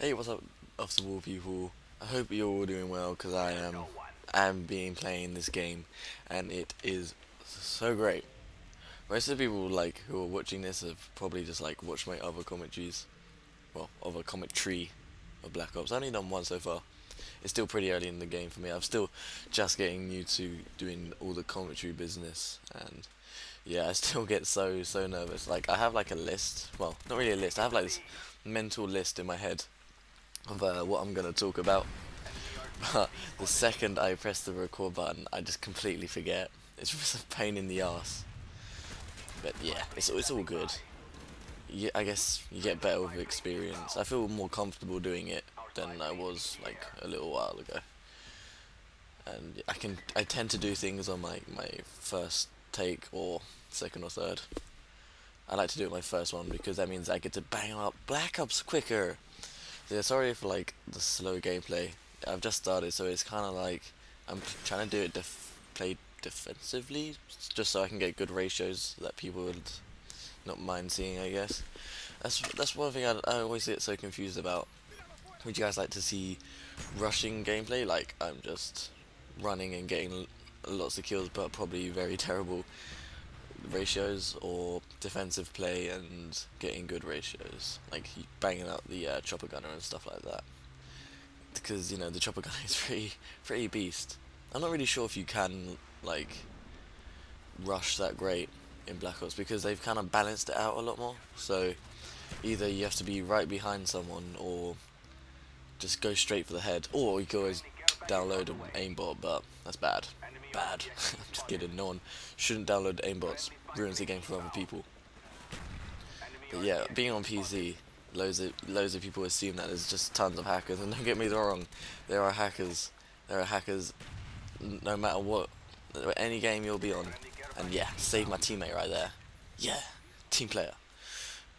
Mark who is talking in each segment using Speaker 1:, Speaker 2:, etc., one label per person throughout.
Speaker 1: Hey, what's up, off the wall people? I hope you're all doing well, because I am. I'm being playing this game, and it is so great. Most of the people like who are watching this have probably just like watched my other commentaries, well, other commentary of Black Ops. I've only done one so far. It's still pretty early in the game for me. I'm still just getting used to doing all the commentary business, and yeah, I still get so nervous. Like I have like a list. Well, not really a list. I have like this mental list in my head of what I'm gonna talk about. But the second I press the record button, I just completely forget. It's just a pain in the ass. But yeah, it's all good. I guess you get better with experience. I feel more comfortable doing it than I was like a little while ago. And I tend to do things on my first take or second or third. I like to do it my first one because that means I get to bang out Black Ops quicker. So yeah, sorry for like the slow gameplay. I've just started, so it's kind of like I'm trying to do it play defensively, just so I can get good ratios that people would not mind seeing. I guess that's one thing I always get so confused about. Would you guys like to see rushing gameplay? Like I'm just running and getting lots of kills, but probably very terrible ratios, or defensive play and getting good ratios, like banging out the chopper gunner and stuff like that. Because the chopper gunner is pretty beast. I'm not really sure if you can like rush that great in Black Ops because they've kind of balanced it out a lot more. So either you have to be right behind someone or just go straight for the head, or you can always download an aimbot, but that's bad. Bad. I'm just kidding. No one shouldn't download aimbots. Ruins the game for other people. But yeah, being on PC, loads of people assume that there's just tons of hackers, and don't get me wrong, there are hackers. There are hackers, no matter what, any game you'll be on. And yeah, save my teammate right there. Yeah, team player.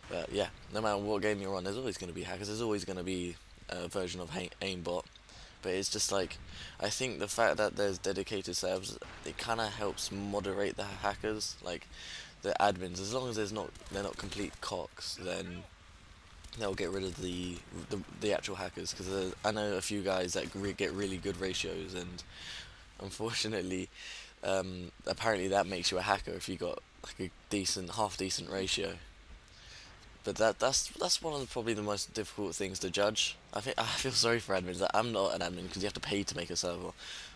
Speaker 1: But yeah, no matter what game you're on, there's always going to be hackers. There's always going to be a version of aimbot. But it's just like, I think the fact that there's dedicated servers, it kind of helps moderate the hackers, like the admins. As long as they're not complete cocks, then they'll get rid of the actual hackers. Because I know a few guys that get really good ratios, and unfortunately, apparently that makes you a hacker if you got like a half decent ratio. But that's one of probably the most difficult things to judge. I feel sorry for admins. That I'm not an admin because you have to pay to make a server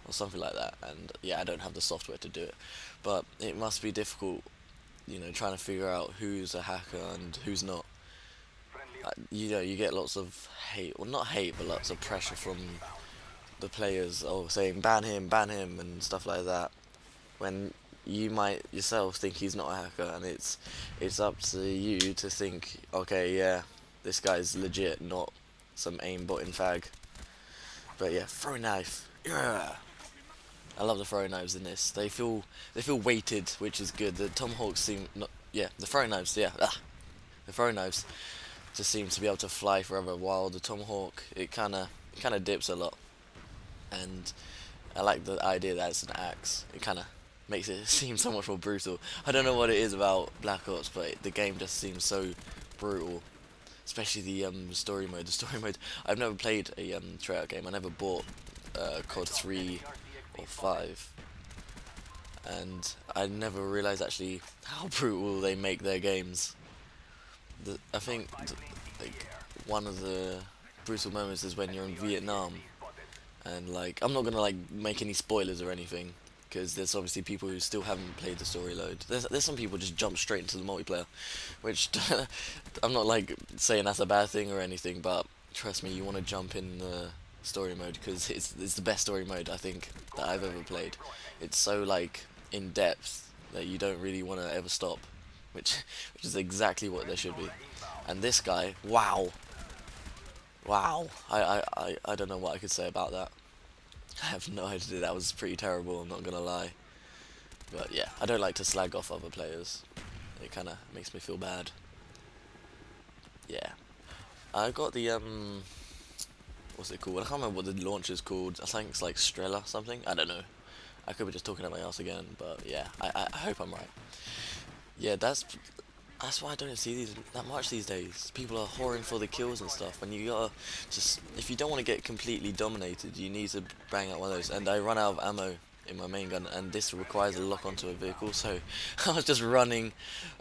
Speaker 1: or something like that, and yeah, I don't have the software to do it. But it must be difficult, trying to figure out who's a hacker and who's not. You get lots of hate, well, not hate, but lots of pressure from the players, saying ban him, and stuff like that. When you might yourself think he's not a hacker, and it's up to you to think, okay, yeah, this guy's legit, not some aimbot in fag. But yeah, throw knife. Yeah. I love the throwing knives in this. They feel weighted, which is good. The tomahawks seem not. Yeah, the throwing knives. Yeah, the throwing knives just seem to be able to fly forever, while the tomahawk it kind of dips a lot. And I like the idea that it's an axe. It kind of makes it seem so much more brutal. I don't know what it is about Black Ops, but the game just seems so brutal. Especially the story mode. The story mode. I've never played a Treyarch game. I never bought COD 3 or 5, and I never realized actually how brutal they make their games. I think like one of the brutal moments is when you're in Vietnam, and like I'm not gonna like make any spoilers or anything, because there's obviously people who still haven't played the story load. There's some people just jump straight into the multiplayer, which I'm not like saying that's a bad thing or anything, but trust me, you want to jump in the story mode because it's the best story mode I think that I've ever played. It's so like in depth that you don't really want to ever stop, which which is exactly what there should be. And this guy, wow, wow, I don't know what I could say about that. I have no idea. That was pretty terrible, I'm not gonna lie. But yeah, I don't like to slag off other players. It kind of makes me feel bad. Yeah. I got the, what's it called? I can't remember what the launch is called. I think it's like Strela something. I don't know. I could be just talking out my ass again, but yeah, I hope I'm right. Yeah, that's why I don't see these that much these days. People are whoring for the kills and stuff, and you gotta just, if you don't want to get completely dominated, you need to bang out one of those. And I run out of ammo in my main gun, and this requires a lock onto a vehicle, so I was just running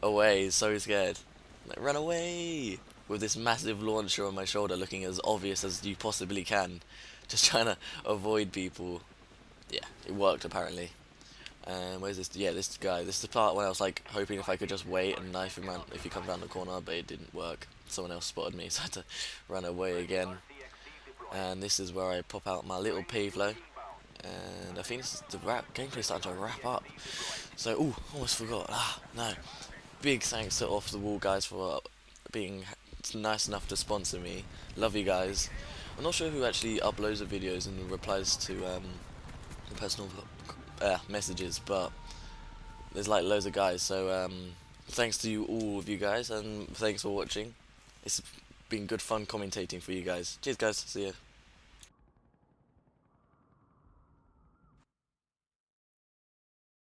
Speaker 1: away, so scared. Like, run away! With this massive launcher on my shoulder, looking as obvious as you possibly can, just trying to avoid people. Yeah, it worked apparently. And where's this? Yeah, this guy. This is the part where I was like hoping if I could just wait and knife him around if he comes around the corner, but it didn't work. Someone else spotted me, so I had to run away again. And this is where I pop out my little Pavlo. And I think this is the gameplay starting to wrap up. So, ooh, almost forgot. Ah, no. Big thanks to Off the Wall guys for being nice enough to sponsor me. Love you guys. I'm not sure who actually uploads the videos and replies to personal messages, but there's like loads of guys, so thanks to you, all of you guys, and thanks for watching. It's been good fun commentating for you guys. Cheers guys, see ya.